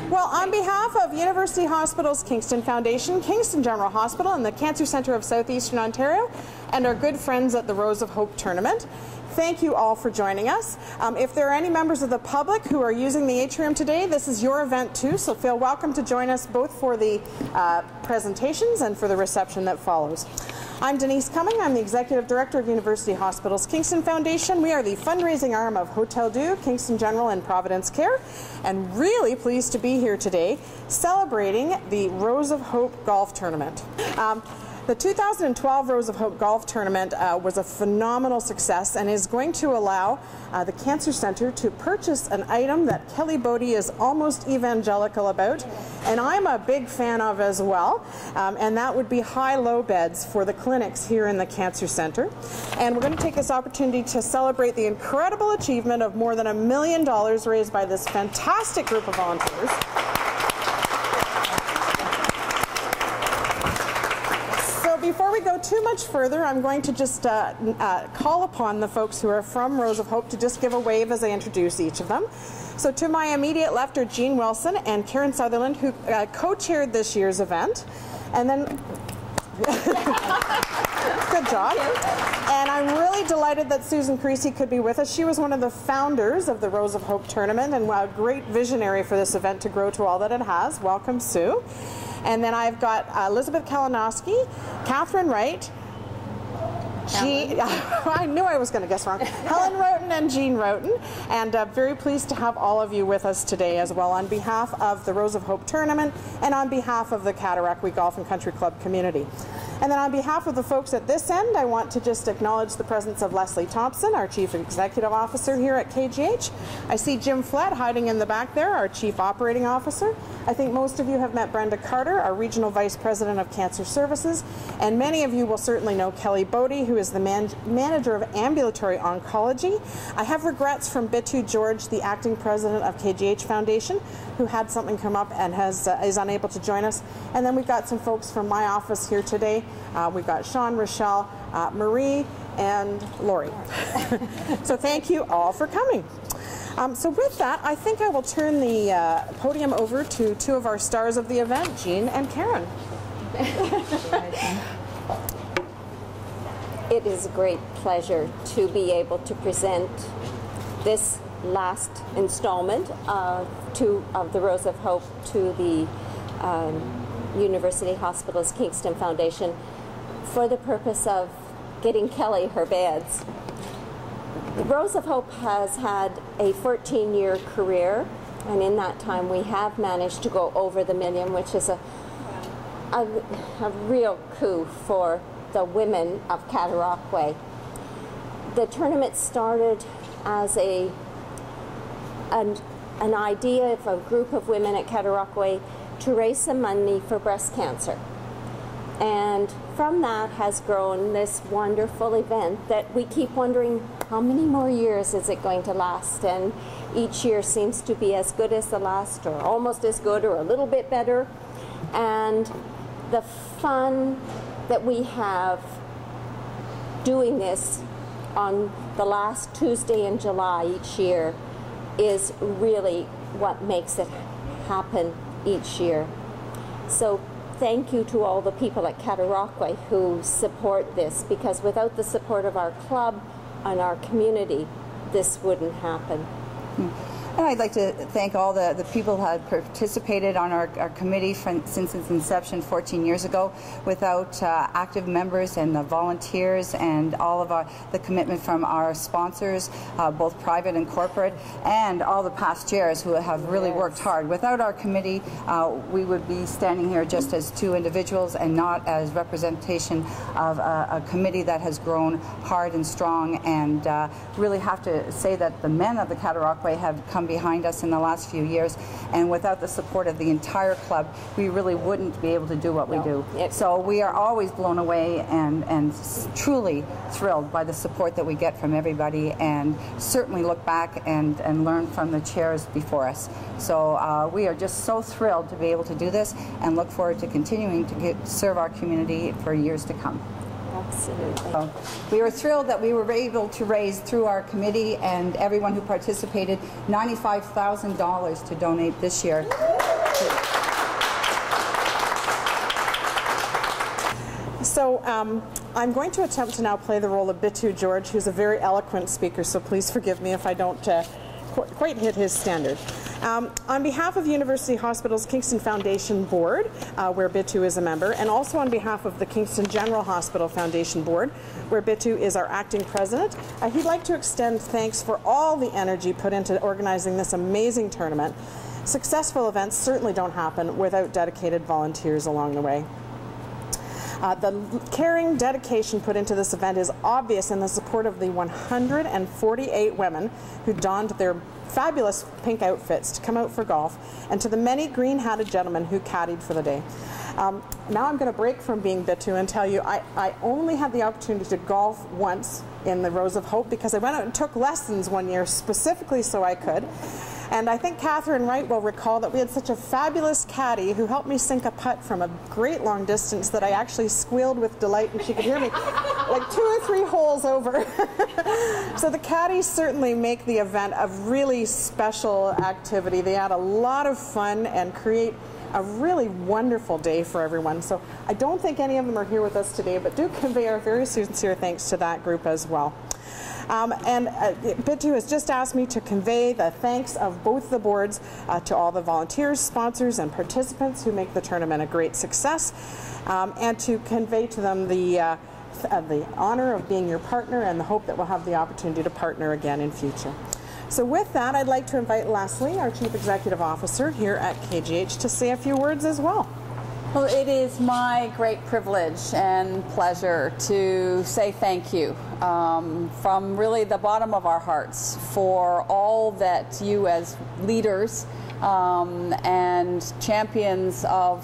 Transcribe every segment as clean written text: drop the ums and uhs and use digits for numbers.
Well, on behalf of University Hospitals Kingston Foundation, Kingston General Hospital, and the Cancer Centre of Southeastern Ontario, and our good friends at the Rose of Hope Tournament, thank you all for joining us. If there are any members of the public who are using the atrium today, this is your event too, so feel welcome to join us both for the presentations and for the reception that follows. I'm Denise Cumming. I'm the Executive Director of University Hospitals Kingston Foundation. We are the fundraising arm of Hotel Dieu, Kingston General, and Providence Care, and really pleased to be here today celebrating the Rose of Hope Golf Tournament. The 2012 Rose of Hope Golf Tournament was a phenomenal success and is going to allow the Cancer Centre to purchase an item that Kelly Bodie is almost evangelical about, and I'm a big fan of as well, and that would be high-low beds for the clinics here in the Cancer Centre. And we're going to take this opportunity to celebrate the incredible achievement of more than $1 million raised by this fantastic group of volunteers. Before we go too much further, I'm going to just call upon the folks who are from Rose of Hope to just give a wave as I introduce each of them. So to my immediate left are Jean Wilson and Karen Sutherland, who co-chaired this year's event. And then, good job. And I'm really delighted that Susan Creasy could be with us. She was one of the founders of the Rose of Hope Tournament and a great visionary for this event to grow to all that it has. Welcome, Sue. And then I've got Elizabeth Kalinowski, Catherine Wright, I knew I was going to guess wrong, Helen Roten and Jean Roten, and very pleased to have all of you with us today as well on behalf of the Rose of Hope Tournament and on behalf of the Cataraqui Golf and Country Club community. And then on behalf of the folks at this end, I want to just acknowledge the presence of Leslee Thompson, our Chief Executive Officer here at KGH. I see Jim Flett hiding in the back there, our Chief Operating Officer. I think most of you have met Brenda Carter, our Regional Vice President of Cancer Services, and many of you will certainly know Kelly Bodie, who is the Manager of Ambulatory Oncology. I have regrets from Bitu George, the Acting President of KGH Foundation, who had something come up and is unable to join us. And then we've got some folks from my office here today. We've got Sean, Rochelle, Marie, and Lori. So thank you all for coming. So with that, I think I will turn the podium over to two of our stars of the event, Jean and Karen. It is a great pleasure to be able to present this last installment of the Rose of Hope to the University Hospitals Kingston Foundation for the purpose of getting Kelly her beds. The Rose of Hope has had a 14-year career, and in that time we have managed to go over the million, which is a real coup for the women of Cataraqui. The tournament started as an idea of a group of women at Cataraqui to raise some money for breast cancer. And from that has grown this wonderful event that we keep wondering how many more years is it going to last, and each year seems to be as good as the last, or almost as good, or a little bit better. And the fun that we have doing this on the last Tuesday in July each year is really what makes it happen each year. So thank you to all the people at Cataraqui who support this, because without the support of our club and our community, this wouldn't happen. And I'd like to thank all the people who have participated on our committee since its inception 14 years ago. Without active members and the volunteers and all of the commitment from our sponsors, both private and corporate, and all the past chairs who have really worked hard. Without our committee, we would be standing here just as two individuals and not as representation of a committee that has grown hard and strong. And really have to say that the men of the Cataraqui have come behind us in the last few years, and without the support of the entire club, we really wouldn't be able to do what we do. So we are always blown away and truly thrilled by the support that we get from everybody, and certainly look back and learn from the chairs before us. So we are just so thrilled to be able to do this and look forward to continuing to serve our community for years to come. Absolutely. So we were thrilled that we were able to raise, through our committee and everyone who participated, $95,000 to donate this year. I'm going to attempt to now play the role of Bitu George, who's a very eloquent speaker, so please forgive me if I don't quite hit his standard. On behalf of University Hospital's Kingston Foundation Board, where Bitu is a member, and also on behalf of the Kingston General Hospital Foundation Board, where Bitu is our acting president, he'd like to extend thanks for all the energy put into organizing this amazing tournament. Successful events certainly don't happen without dedicated volunteers along the way. The caring dedication put into this event is obvious in the support of the 148 women who donned their fabulous pink outfits to come out for golf, and to the many green-hatted gentlemen who caddied for the day. Now I'm going to break from being Bitu and tell you I only had the opportunity to golf once in the Rose of Hope because I went out and took lessons one year specifically so I could. And I think Catherine Wright will recall that we had such a fabulous caddy who helped me sink a putt from a great long distance that I actually squealed with delight and she could hear me like 2 or 3 holes over. So the caddies certainly make the event a really special activity. They add a lot of fun and create a really wonderful day for everyone. So I don't think any of them are here with us today, but do convey our very sincere thanks to that group as well. Bitu has just asked me to convey the thanks of both the boards to all the volunteers, sponsors, and participants who make the tournament a great success, and to convey to them the honor of being your partner and the hope that we'll have the opportunity to partner again in future. So with that, I'd like to invite Leslee, our Chief Executive Officer here at KGH, to say a few words as well. Well, it is my great privilege and pleasure to say thank you from really the bottom of our hearts for all that you as leaders and champions of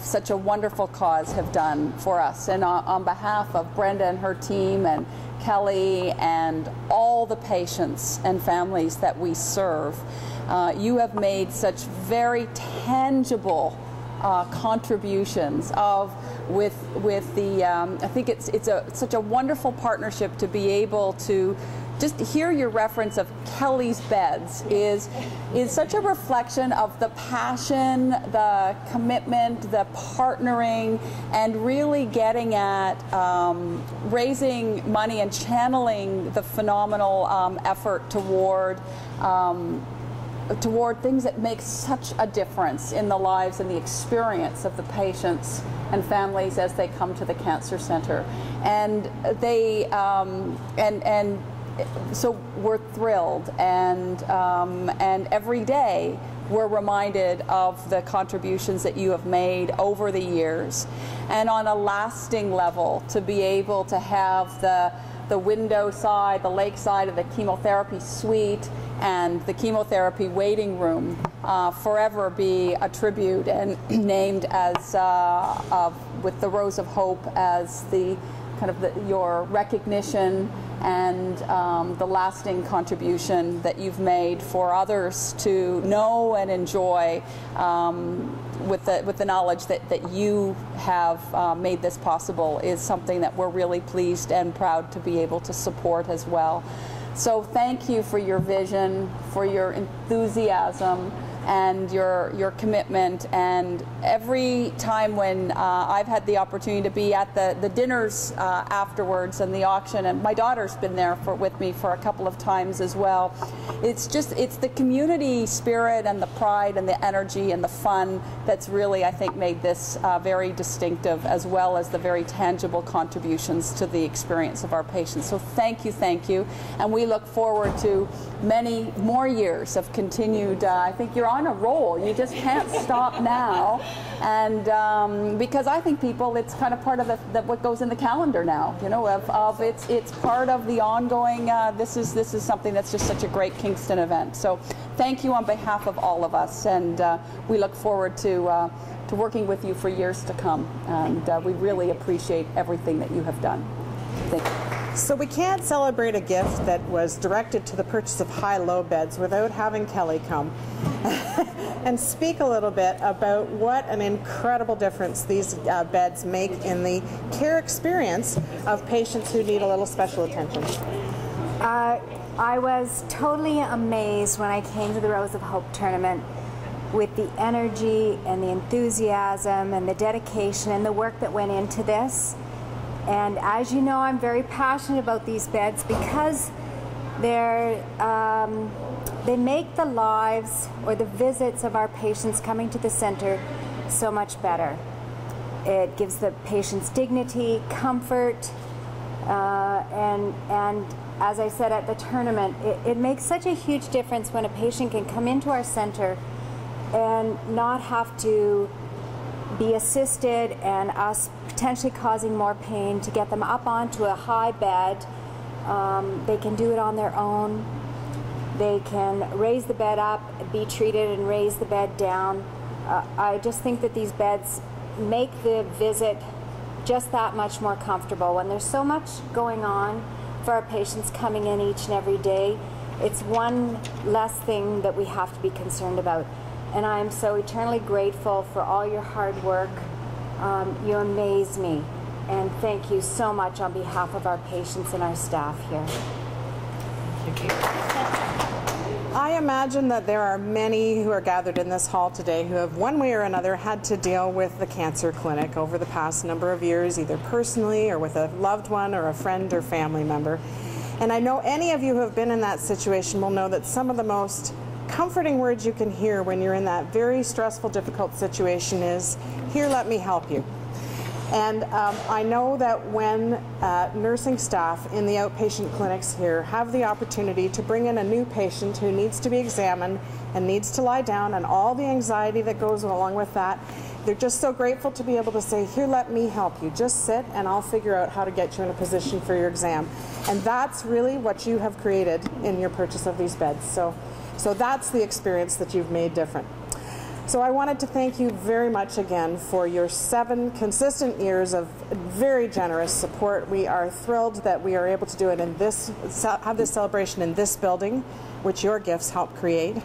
such a wonderful cause have done for us. And on behalf of Brenda and her team and Kelly and all the patients and families that we serve, you have made such very tangible contributions with the I think it's such a wonderful partnership to be able to just hear your reference of Kelly's beds is such a reflection of the passion, the commitment, the partnering, and really getting at raising money and channeling the phenomenal effort toward things that make such a difference in the lives and the experience of the patients and families as they come to the Cancer Center. And they so we're thrilled, and every day we're reminded of the contributions that you have made over the years, and on a lasting level to be able to have the window side, the lake side of the chemotherapy suite and the chemotherapy waiting room forever be a tribute and named as with the Rose of Hope as the kind of your recognition and the lasting contribution that you've made for others to know and enjoy with the knowledge that you have made this possible is something that we're really pleased and proud to be able to support as well. So thank you for your vision, for your enthusiasm, and your commitment. And every time when I've had the opportunity to be at the dinners afterwards and the auction, and my daughter's been there with me for a couple of times as well, it's the community spirit and the pride and the energy and the fun that's really, I think, made this very distinctive, as well as the very tangible contributions to the experience of our patients. So thank you, and we look forward to many more years of continued, I think you're on a roll, you just can't stop now, and because I think people, it's kind of part of what goes in the calendar now, you know, it's part of the ongoing, this is something that's just such a great Kingston event. So thank you on behalf of all of us, and we look forward to working with you for years to come, and we really appreciate everything that you have done. Thank you. So we can't celebrate a gift that was directed to the purchase of high-low beds without having Kelly come and speak a little bit about what an incredible difference these beds make in the care experience of patients who need a little special attention. I was totally amazed when I came to the Rose of Hope tournament with the energy and the enthusiasm and the dedication and the work that went into this. And as you know, I'm very passionate about these beds because they make the lives or the visits of our patients coming to the center so much better. It gives the patients dignity, comfort, and as I said at the tournament, it makes such a huge difference when a patient can come into our center and not have to be assisted and us potentially causing more pain to get them up onto a high bed. They can do it on their own. They can raise the bed up, be treated, and raise the bed down. I just think that these beds make the visit just that much more comfortable. When there's so much going on for our patients coming in each and every day, it's one less thing that we have to be concerned about. And I am so eternally grateful for all your hard work. You amaze me. And thank you so much on behalf of our patients and our staff here. Thank you. I imagine that there are many who are gathered in this hall today who have one way or another had to deal with the cancer clinic over the past number of years, either personally or with a loved one or a friend or family member. And I know any of you who have been in that situation will know that some of the most comforting words you can hear when you're in that very stressful, difficult situation is, "Here, let me help you." And I know that when nursing staff in the outpatient clinics here have the opportunity to bring in a new patient who needs to be examined and needs to lie down and all the anxiety that goes along with that, they're just so grateful to be able to say, "Here, let me help you. Just sit and I'll figure out how to get you in a position for your exam." And that's really what you have created in your purchase of these beds. So that's the experience that you've made different. So I wanted to thank you very much again for your 7 consistent years of very generous support. We are thrilled that we are able to do it in have this celebration in this building, which your gifts helped create.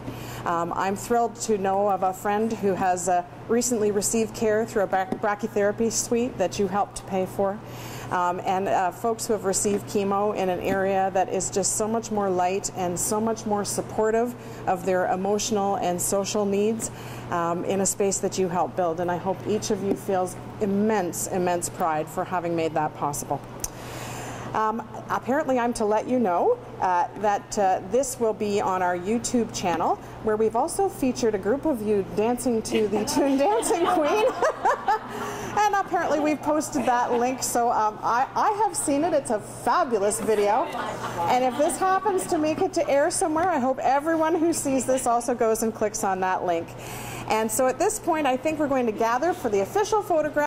I'm thrilled to know of a friend who has recently received care through a brachytherapy suite that you helped pay for. And folks who have received chemo in an area that is just so much more light and so much more supportive of their emotional and social needs in a space that you helped build. And I hope each of you feels immense, immense pride for having made that possible. Apparently I'm to let you know that this will be on our YouTube channel, where we've also featured a group of you dancing to the tune Dancing Queen. And apparently we've posted that link, so I have seen it. It's a fabulous video. And if this happens to make it to air somewhere, I hope everyone who sees this also goes and clicks on that link. And so at this point, I think we're going to gather for the official photograph.